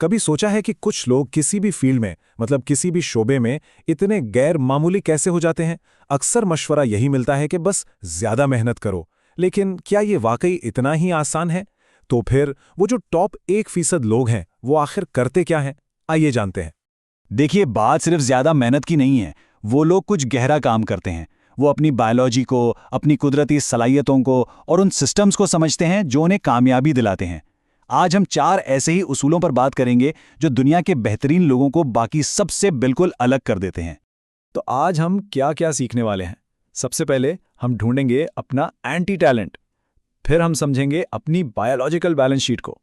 कभी सोचा है कि कुछ लोग किसी भी फील्ड में मतलब किसी भी शोबे में इतने गैर मामूली कैसे हो जाते हैं? अक्सर मशवरा यही मिलता है कि बस ज्यादा मेहनत करो। लेकिन क्या ये वाकई इतना ही आसान है? तो फिर वो जो टॉप 1% लोग हैं वो आखिर करते क्या हैं? आइए जानते हैं। देखिए, बात सिर्फ ज्यादा मेहनत की नहीं है। वो लोग कुछ गहरा काम करते हैं। वो अपनी बायोलॉजी को, अपनी कुदरती सलाहियतों को और उन सिस्टम्स को समझते हैं जो उन्हें कामयाबी दिलाते हैं। आज हम 4 ऐसे ही उसूलों पर बात करेंगे जो दुनिया के बेहतरीन लोगों को बाकी सबसे बिल्कुल अलग कर देते हैं। तो आज हम क्या क्या सीखने वाले हैं? सबसे पहले हम ढूंढेंगे अपना एंटी टैलेंट। फिर हम समझेंगे अपनी बायोलॉजिकल बैलेंस शीट को।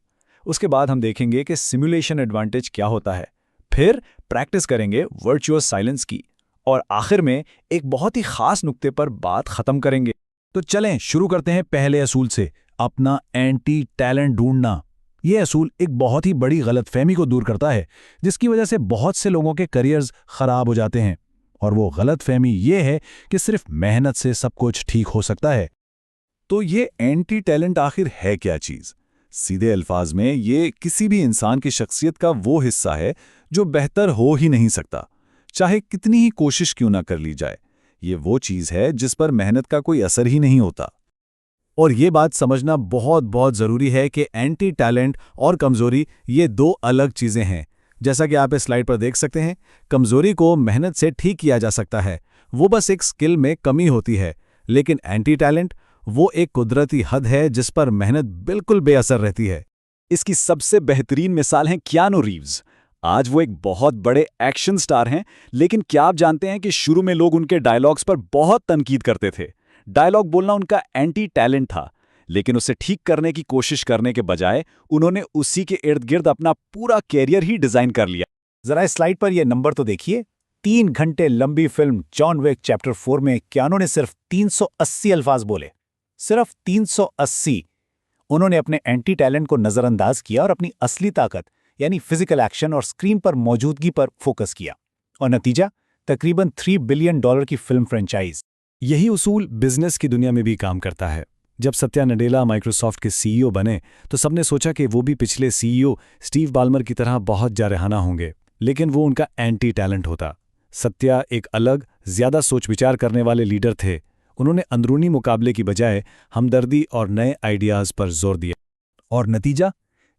उसके बाद हम देखेंगे कि सिमुलेशन एडवांटेज क्या होता है। फिर प्रैक्टिस करेंगे वर्चुअस साइलेंस की। और आखिर में एक बहुत ही खास नुक्ते पर बात खत्म करेंगे। तो चलें शुरू करते हैं पहले असूल से, अपना एंटी टैलेंट ढूंढना। यह असूल एक बहुत ही बड़ी गलतफहमी को दूर करता है, जिसकी वजह से बहुत से लोगों के करियर्स खराब हो जाते हैं। और वो गलतफहमी ये है कि सिर्फ मेहनत से सब कुछ ठीक हो सकता है। तो ये एंटी टैलेंट आखिर है क्या चीज? सीधे अल्फाज में ये किसी भी इंसान की शख्सियत का वो हिस्सा है जो बेहतर हो ही नहीं सकता, चाहे कितनी ही कोशिश क्यों ना कर ली जाए। ये वो चीज है जिस पर मेहनत का कोई असर ही नहीं होता। और ये बात समझना बहुत बहुत जरूरी है कि एंटी टैलेंट और कमजोरी ये दो अलग चीजें हैं। जैसा कि आप इस स्लाइड पर देख सकते हैं, कमजोरी को मेहनत से ठीक किया जा सकता है, वो बस एक स्किल में कमी होती है। लेकिन एंटी टैलेंट वो एक कुदरती हद है जिस पर मेहनत बिल्कुल बेअसर रहती है। इसकी सबसे बेहतरीन मिसाल है कियानो रीव्स। आज वो एक बहुत बड़े एक्शन स्टार हैं, लेकिन क्या आप जानते हैं कि शुरू में लोग उनके डायलॉग्स पर बहुत तनकीद करते थे। डायलॉग बोलना उनका एंटी टैलेंट था, लेकिन उसे ठीक करने की कोशिश करने के बजाय उन्होंने उसी के इर्द गिर्द अपना पूरा कैरियर ही डिजाइन कर लिया। जरा इस स्लाइड पर यह नंबर तो देखिए। 3 घंटे लंबी फिल्म जॉन विक चैप्टर 4 में कियानो ने सिर्फ 380 अल्फाज बोले। सिर्फ 380। उन्होंने अपने एंटी टैलेंट को नजरअंदाज किया और अपनी असली ताकत यानी फिजिकल एक्शन और स्क्रीन पर मौजूदगी पर फोकस किया। और नतीजा तकरीबन $3 बिलियन की फिल्म फ्रेंचाइज। यही उसूल बिजनेस की दुनिया में भी काम करता है। जब सत्या नडेला माइक्रोसॉफ्ट के सीईओ बने तो सबने सोचा कि वो भी पिछले सीईओ स्टीव बाल्मर की तरह बहुत जारहाना होंगे, लेकिन वो उनका एंटी टैलेंट होता। सत्या एक अलग, ज्यादा सोच विचार करने वाले लीडर थे। उन्होंने अंदरूनी मुकाबले की बजाय हमदर्दी और नए आइडियाज पर जोर दिया। और नतीजा,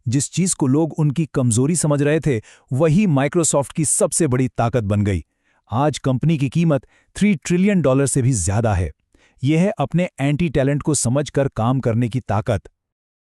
जिस चीज को लोग उनकी कमजोरी समझ रहे थे वही माइक्रोसॉफ्ट की सबसे बड़ी ताकत बन गई। आज कंपनी की कीमत $3 ट्रिलियन से भी ज्यादा है। यह है अपने एंटी टैलेंट को समझकर काम करने की ताकत।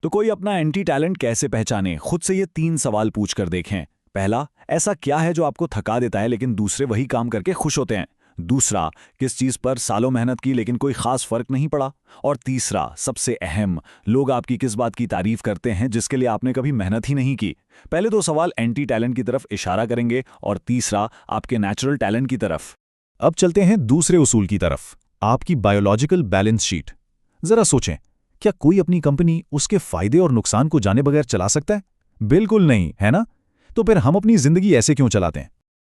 तो कोई अपना एंटी टैलेंट कैसे पहचाने? खुद से ये 3 सवाल पूछ कर देखें। पहला, ऐसा क्या है जो आपको थका देता है लेकिन दूसरे वही काम करके खुश होते हैं? दूसरा, किस चीज पर सालों मेहनत की लेकिन कोई खास फर्क नहीं पड़ा? और तीसरा, सबसे अहम, लोग आपकी किस बात की तारीफ करते हैं जिसके लिए आपने कभी मेहनत ही नहीं की? पहले 2 सवाल एंटी टैलेंट की तरफ इशारा करेंगे और तीसरा आपके नेचुरल टैलेंट की तरफ। अब चलते हैं दूसरे उसूल की तरफ, आपकी बायोलॉजिकल बैलेंस शीट। जरा सोचें, क्या कोई अपनी कंपनी उसके फायदे और नुकसान को जाने बगैर चला सकता है? बिल्कुल नहीं, है ना? तो फिर हम अपनी जिंदगी ऐसे क्यों चलाते हैं?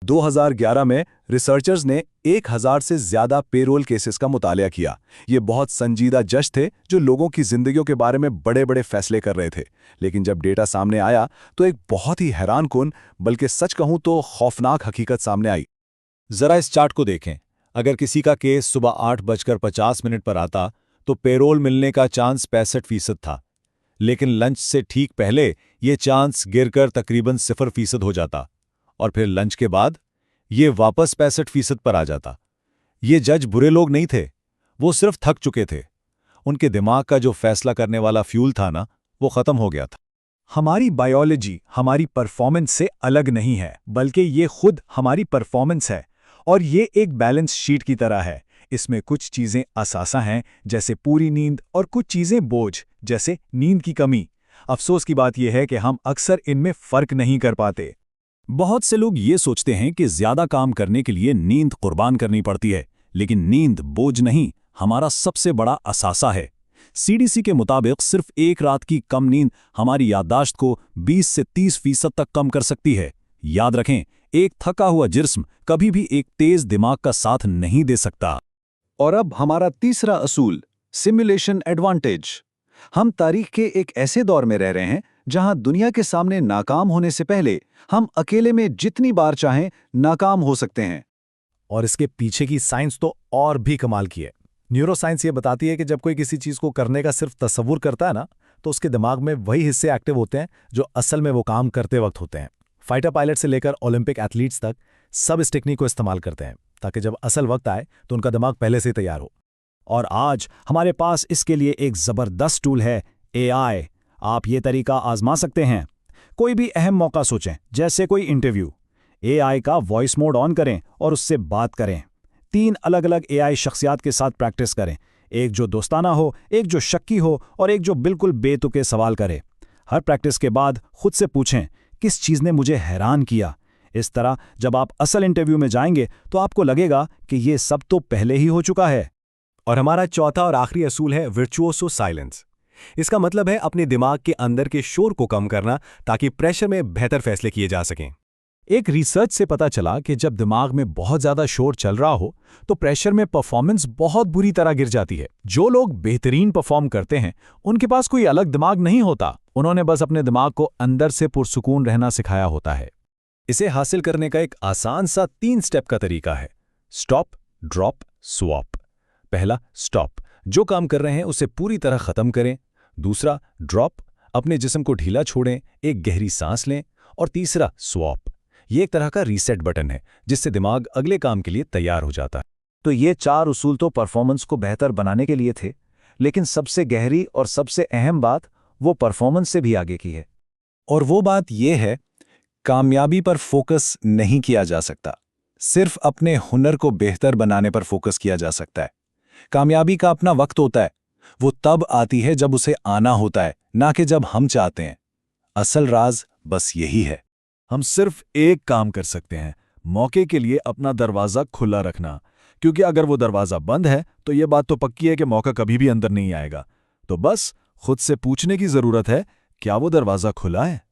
2011 में रिसर्चर्स ने 1000 से ज्यादा पेरोल केसेस का मुतालिया किया। ये बहुत संजीदा जज थे जो लोगों की जिंदगियों के बारे में बड़े बड़े फैसले कर रहे थे। लेकिन जब डेटा सामने आया तो एक बहुत ही हैरानकुन, बल्कि सच कहूं तो खौफनाक हकीकत सामने आई। जरा इस चार्ट को देखें। अगर किसी का केस सुबह 8:50 पर आता तो पेरोल मिलने का चांस 65% था। लेकिन लंच से ठीक पहले ये चांस गिरकर तकरीबन 0% हो जाता और फिर लंच के बाद ये वापस 65% पर आ जाता। ये जज बुरे लोग नहीं थे, वो सिर्फ थक चुके थे। उनके दिमाग का जो फैसला करने वाला फ्यूल था ना, वो खत्म हो गया था। हमारी बायोलॉजी हमारी परफॉर्मेंस से अलग नहीं है, बल्कि ये खुद हमारी परफॉर्मेंस है। और ये एक बैलेंस शीट की तरह है। इसमें कुछ चीजें असासा हैं, जैसे पूरी नींद, और कुछ चीजें बोझ, जैसे नींद की कमी। अफसोस की बात यह है कि हम अक्सर इनमें फर्क नहीं कर पाते। बहुत से लोग ये सोचते हैं कि ज्यादा काम करने के लिए नींद कुर्बान करनी पड़ती है, लेकिन नींद बोझ नहीं, हमारा सबसे बड़ा असासा है। सीडीसी के मुताबिक सिर्फ एक रात की कम नींद हमारी याददाश्त को 20 से 30% तक कम कर सकती है। याद रखें, एक थका हुआ जिस्म कभी भी एक तेज दिमाग का साथ नहीं दे सकता। और अब हमारा तीसरा असूल, सिमुलेशन एडवांटेज। हम तारीख के एक ऐसे दौर में रह रहे हैं जहां दुनिया के सामने नाकाम होने से पहले हम अकेले में जितनी बार चाहें नाकाम हो सकते हैं। और इसके पीछे की साइंस तो और भी कमाल की है। न्यूरोसाइंस ये बताती है कि जब कोई किसी चीज को करने का सिर्फ तसव्वुर करता है ना, तो उसके दिमाग में वही हिस्से एक्टिव होते हैं जो असल में वो काम करते वक्त होते हैं। फाइटर पायलट से लेकर ओलंपिक एथलीट्स तक सब इस टेक्निक को इस्तेमाल करते हैं ताकि जब असल वक्त आए तो उनका दिमाग पहले से ही तैयार हो। और आज हमारे पास इसके लिए एक ज़बरदस्त टूल है, AI। आप ये तरीका आजमा सकते हैं। कोई भी अहम मौका सोचें, जैसे कोई इंटरव्यू। AI का वॉइस मोड ऑन करें और उससे बात करें। 3 अलग अलग AI शख्सियात के साथ प्रैक्टिस करें, एक जो दोस्ताना हो, एक जो शक्की हो और एक जो बिल्कुल बेतुके सवाल करे। हर प्रैक्टिस के बाद खुद से पूछें, किस चीज़ ने मुझे हैरान किया। इस तरह जब आप असल इंटरव्यू में जाएंगे तो आपको लगेगा कि ये सब तो पहले ही हो चुका है। और हमारा चौथा और आखिरी असूल है विर्चुओसो साइलेंस। इसका मतलब है अपने दिमाग के अंदर के शोर को कम करना ताकि प्रेशर में बेहतर फैसले किए जा सकें। एक रिसर्च से पता चला कि जब दिमाग में बहुत ज्यादा शोर चल रहा हो तो प्रेशर में परफॉर्मेंस बहुत बुरी तरह गिर जाती है। जो लोग बेहतरीन परफॉर्म करते हैं उनके पास कोई अलग दिमाग नहीं होता, उन्होंने बस अपने दिमाग को अंदर से पुरसुकून रहना सिखाया होता है। इसे हासिल करने का एक आसान सा 3 स्टेप का तरीका है, स्टॉप, ड्रॉप, स्वॉप। पहला, स्टॉप, जो काम कर रहे हैं उसे पूरी तरह खत्म करें। दूसरा, ड्रॉप, अपने जिस्म को ढीला छोड़ें, एक गहरी सांस लें। और तीसरा, स्वॉप, ये एक तरह का रीसेट बटन है जिससे दिमाग अगले काम के लिए तैयार हो जाता है। तो ये 4 उसूल तो परफॉर्मेंस को बेहतर बनाने के लिए थे, लेकिन सबसे गहरी और सबसे अहम बात वो परफॉर्मेंस से भी आगे की है। और वो बात ये है, कामयाबी पर फोकस नहीं किया जा सकता, सिर्फ अपने हुनर को बेहतर बनाने पर फोकस किया जा सकता है। कामयाबी का अपना वक्त होता है, वो तब आती है जब उसे आना होता है, ना कि जब हम चाहते हैं। असल राज बस यही है। हम सिर्फ एक काम कर सकते हैं, मौके के लिए अपना दरवाज़ा खुला रखना, क्योंकि अगर वो दरवाज़ा बंद है तो ये बात तो पक्की है कि मौका कभी भी अंदर नहीं आएगा। तो बस खुद से पूछने की ज़रूरत है, क्या वो दरवाज़ा खुला है?